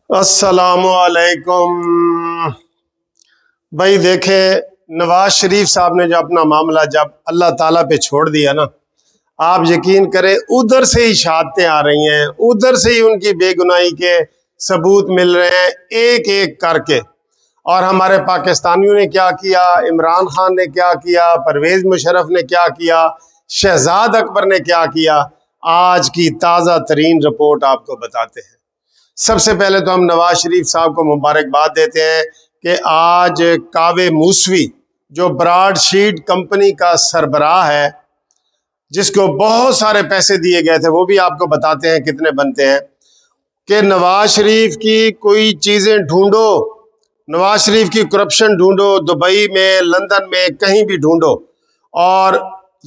अस्सलामु अलैकुम। भाई देखें, नवाज शरीफ साहब ने जो अपना मामला जब अल्लाह ताला पे छोड़ दिया ना, आप यकीन करें उधर से ही शहादतें आ रही हैं, उधर से ही उनकी बेगुनाही के सबूत मिल रहे हैं एक एक करके। और हमारे पाकिस्तानियों ने क्या किया, इमरान खान ने क्या किया, परवेज मुशर्रफ ने क्या किया, शहजाद अकबर ने क्या किया, आज की ताज़ा तरीन रिपोर्ट आपको बताते हैं। सबसे पहले तो हम नवाज शरीफ साहब को मुबारकबाद देते हैं कि आज कावे मूसवी जो ब्रॉडशीट कंपनी का सरबराह है, जिसको बहुत सारे पैसे दिए गए थे, वो भी आपको बताते हैं कितने बनते हैं, कि नवाज शरीफ की कोई चीज़ें ढूंढो, नवाज शरीफ की करप्शन ढूंढो, दुबई में, लंदन में, कहीं भी ढूंढो, और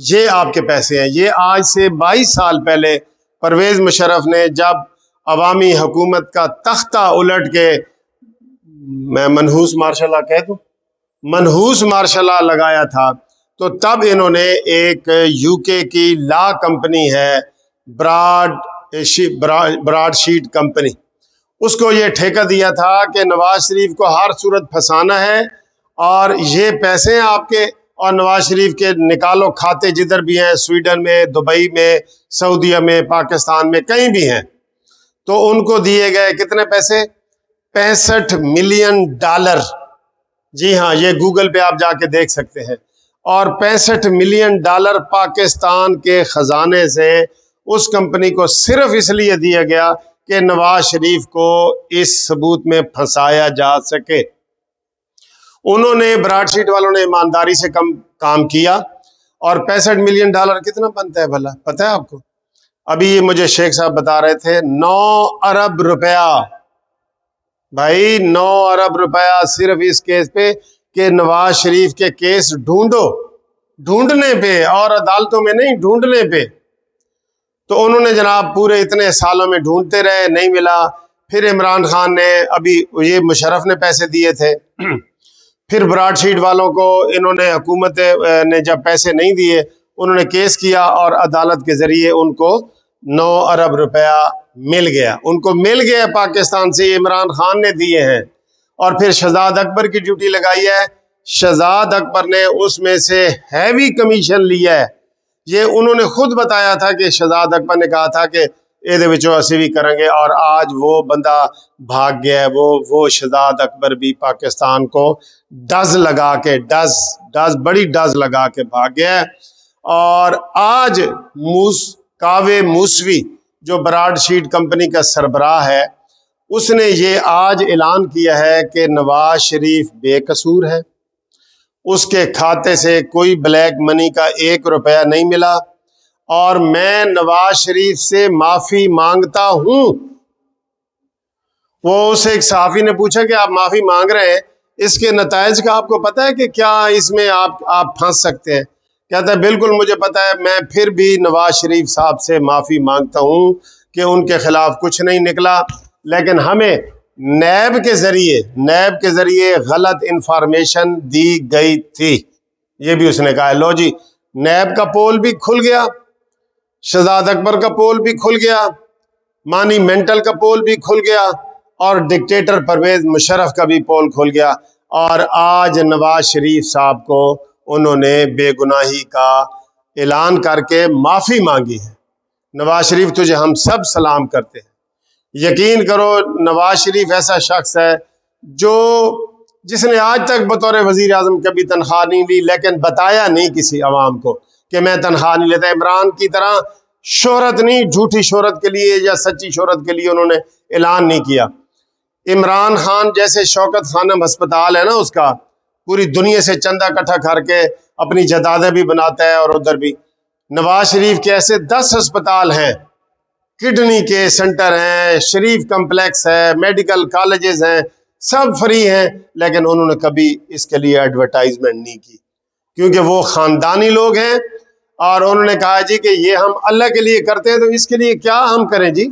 ये आपके पैसे हैं। ये आज से 22 साल पहले परवेज मुशर्रफ ने जब अवामी हुकूमत का तख्ता उलट के, मैं मनहूस मार्शल कह दूं, मनहूस मार्शल लगाया था, तो तब इन्होंने एक यूके की लॉ कंपनी है ब्रॉडशीट कंपनी, उसको ये ठेका दिया था कि नवाज शरीफ को हर सूरत फंसाना है और ये पैसे हैं आपके, और नवाज शरीफ के निकालो खाते जिधर भी हैं, स्वीडन में, दुबई में, सऊदीया में, पाकिस्तान में, कहीं भी हैं। तो उनको दिए गए कितने पैसे? $65 मिलियन। जी हाँ, ये गूगल पे आप जाके देख सकते हैं। और $65 मिलियन पाकिस्तान के खजाने से उस कंपनी को सिर्फ इसलिए दिया गया कि नवाज शरीफ को इस सबूत में फंसाया जा सके। उन्होंने, ब्रॉडशीट वालों ने ईमानदारी से कम काम किया। और $65 मिलियन कितना बनता है भला, पता है आपको? अभी ये मुझे शेख साहब बता रहे थे, 9 अरब रुपया। भाई 9 अरब रुपया सिर्फ इस केस पे कि नवाज शरीफ के केस ढूंढने पे, और अदालतों में नहीं, ढूंढने पे। तो उन्होंने जनाब पूरे इतने सालों में ढूंढते रहे, नहीं मिला। फिर इमरान खान ने, अभी ये मुशर्रफ ने पैसे दिए थे, फिर ब्रॉडशीट वालों को इन्होंने, हुकूमत ने जब पैसे नहीं दिए, उन्होंने केस किया और अदालत के जरिए उनको 9 अरब रुपया मिल गया। उनको मिल गया पाकिस्तान से, इमरान खान ने दिए हैं। और फिर शहजाद अकबर की ड्यूटी लगाई है, शहजाद अकबर ने उसमें से हैवी कमीशन लिया है। ये उन्होंने खुद बताया था कि शहजाद अकबर ने कहा था कि ਇਹਦੇ ਵਿੱਚੋਂ ਅਸੀਂ भी करेंगे, और आज वो बंदा भाग गया है। वो शहजाद अकबर भी पाकिस्तान को बड़ी डज लगा के भाग गया है। और आज कावे मूसवी जो ब्रॉडशीट कंपनी का सरबराह है, उसने ये आज ऐलान किया है कि नवाज शरीफ बेकसूर है, उसके खाते से कोई ब्लैक मनी का 1 रुपया नहीं मिला, और मैं नवाज शरीफ से माफी मांगता हूं। वो उसे एक सहाफी ने पूछा कि आप माफी मांग रहे हैं, इसके नतायज का आपको पता है कि क्या इसमें आप फंस सकते हैं? कहता है बिल्कुल मुझे पता है, मैं फिर भी नवाज शरीफ साहब से माफी मांगता हूं कि उनके खिलाफ कुछ नहीं निकला, लेकिन हमें नैब के जरिए गलत इंफॉर्मेशन दी गई थी। ये भी उसने कहा। लो जी, नैब का पोल भी खुल गया, शहजाद अकबर का पोल भी खुल गया, मानी मेंटल का पोल भी खुल गया, और डिक्टेटर परवेज मुशर्रफ का भी पोल खुल गया। और आज नवाज शरीफ साहब को उन्होंने बेगुनाही का ऐलान करके माफी मांगी है। नवाज शरीफ तुझे हम सब सलाम करते हैं। यकीन करो, नवाज शरीफ ऐसा शख्स है जिसने आज तक बतौर वजीर आजम कभी तनख्वाह नहीं ली, लेकिन बताया नहीं किसी अवाम को कि मैं तनख्वाह नहीं लेता। इमरान की तरह शोहरत नहीं, झूठी शोहरत के लिए या सच्ची शोहरत के लिए उन्होंने ऐलान नहीं किया। इमरान खान जैसे शौकत खानम अस्पताल है ना, उसका पूरी दुनिया से चंदा इकट्ठा करके अपनी जदादें भी बनाता है, और उधर भी नवाज शरीफ के ऐसे 10 अस्पताल हैं, किडनी के सेंटर हैं, शरीफ कम्प्लेक्स है, मेडिकल कॉलेजेस हैं, सब फ्री हैं, लेकिन उन्होंने कभी इसके लिए एडवर्टाइजमेंट नहीं की, क्योंकि वो खानदानी लोग हैं। और उन्होंने कहा जी कि ये हम अल्लाह के लिए करते हैं, तो इसके लिए क्या हम करें जी।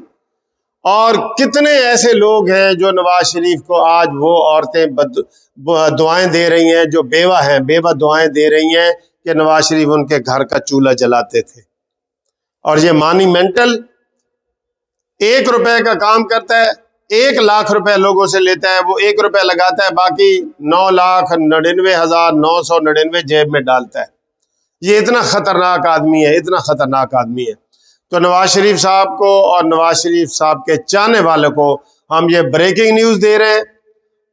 और कितने ऐसे लोग हैं जो नवाज शरीफ को आज वो औरतें दुआएं दे रही हैं, जो बेवा हैं, बेवा दुआएं दे रही हैं कि नवाज शरीफ उनके घर का चूल्हा जलाते थे। और ये मानी मेंटल 1 रुपए का काम करता है, 1 लाख रुपए लोगों से लेता है, वो 1 रुपया लगाता है, बाकी 9,99,999 जेब में डालता है। ये इतना खतरनाक आदमी है, इतना खतरनाक आदमी है। तो नवाज शरीफ साहब को और नवाज शरीफ साहब के चाहने वालों को हम ये ब्रेकिंग न्यूज़ दे रहे हैं,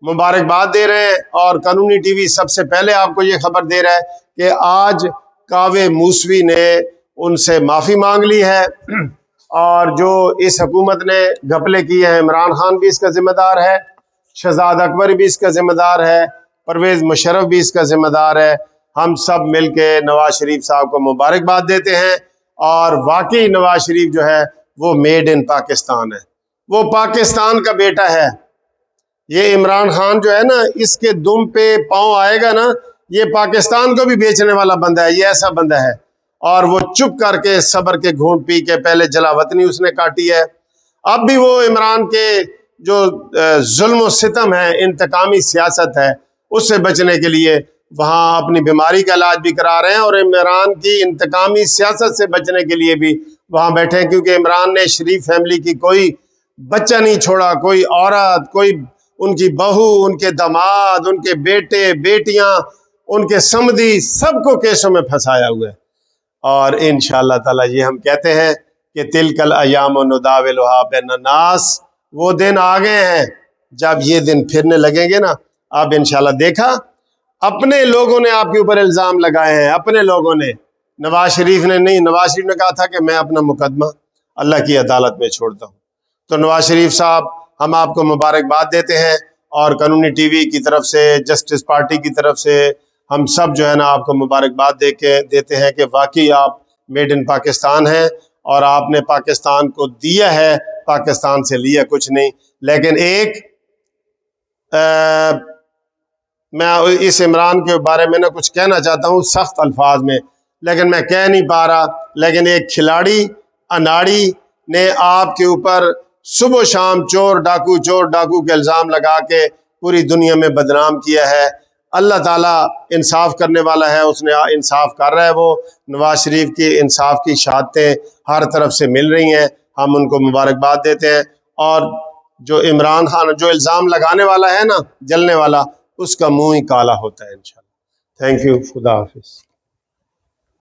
मुबारकबाद दे रहे हैं। और कानूनी टीवी सबसे पहले आपको ये खबर दे रहा है कि आज कावे मूसवी ने उनसे माफ़ी मांग ली है, और जो इस हुकूमत ने घपले किए हैं, इमरान खान भी इसका जिम्मेदार है, शहजाद अकबर भी इसका जिम्मेदार है, परवेज़ मुशर्रफ भी इसका जिम्मेदार है। हम सब मिल के नवाज शरीफ साहब को मुबारकबाद देते हैं। और वाकई नवाज शरीफ जो है वो मेड इन पाकिस्तान है, वो पाकिस्तान का बेटा है। ये इमरान खान जो है ना, इसके दुम पे पाँव आएगा ना, ये पाकिस्तान को भी बेचने वाला बंदा है, ये ऐसा बंदा है। और वो चुप करके सब्र के घूंट पी के पहले जलावतनी उसने काटी है, अब भी वो इमरान के जो जुल्म सितम है, इंतकामी सियासत है, उससे बचने के लिए वहाँ अपनी बीमारी का इलाज भी करा रहे हैं, और इमरान की इंतकामी सियासत से बचने के लिए भी वहाँ बैठे हैं। क्योंकि इमरान ने शरीफ फैमिली की कोई बच्चा नहीं छोड़ा, कोई औरत, कोई उनकी बहू, उनके दामाद, उनके बेटे बेटियां, उनके समधी, सबको केसों में फंसाया हुआ है। और इंशाअल्लाह ताला ये हम कहते हैं कि तिलकल अय्याम नुदाविलुहा बैन अन्नास, वो दिन आ गए हैं जब ये दिन फिरने लगेंगे ना। अब इंशाअल्लाह देखा, अपने लोगों ने आपके ऊपर इल्ज़ाम लगाए हैं, अपने लोगों ने, नवाज शरीफ ने नहीं। नवाज शरीफ ने कहा था कि मैं अपना मुकदमा अल्लाह की अदालत में छोड़ता हूँ। तो नवाज शरीफ साहब, हम आपको मुबारकबाद देते हैं, और कानूनी टीवी की तरफ से, जस्टिस पार्टी की तरफ से, हम सब जो है ना आपको मुबारकबाद देते हैं कि वाकई आप मेड इन पाकिस्तान हैं, और आपने पाकिस्तान को दिया है, पाकिस्तान से लिया कुछ नहीं। लेकिन एक मैं इस इमरान के बारे में ना कुछ कहना चाहता हूँ सख्त अल्फाज में, लेकिन मैं कह नहीं पा रहा। लेकिन एक खिलाड़ी अनाड़ी ने आपके ऊपर सुबह शाम चोर डाकू के इल्ज़ाम लगा के पूरी दुनिया में बदनाम किया है। अल्लाह ताला इंसाफ करने वाला है, उसने इंसाफ कर रहा है। वो नवाज शरीफ की इंसाफ की शहादतें हर तरफ से मिल रही हैं, हम उनको मुबारकबाद देते हैं। और जो इमरान खान जो इल्ज़ाम लगाने वाला है ना, जलने वाला, उसका मुंह ही काला होता है इंशाल्लाह। थैंक यू, खुदा हाफिज़।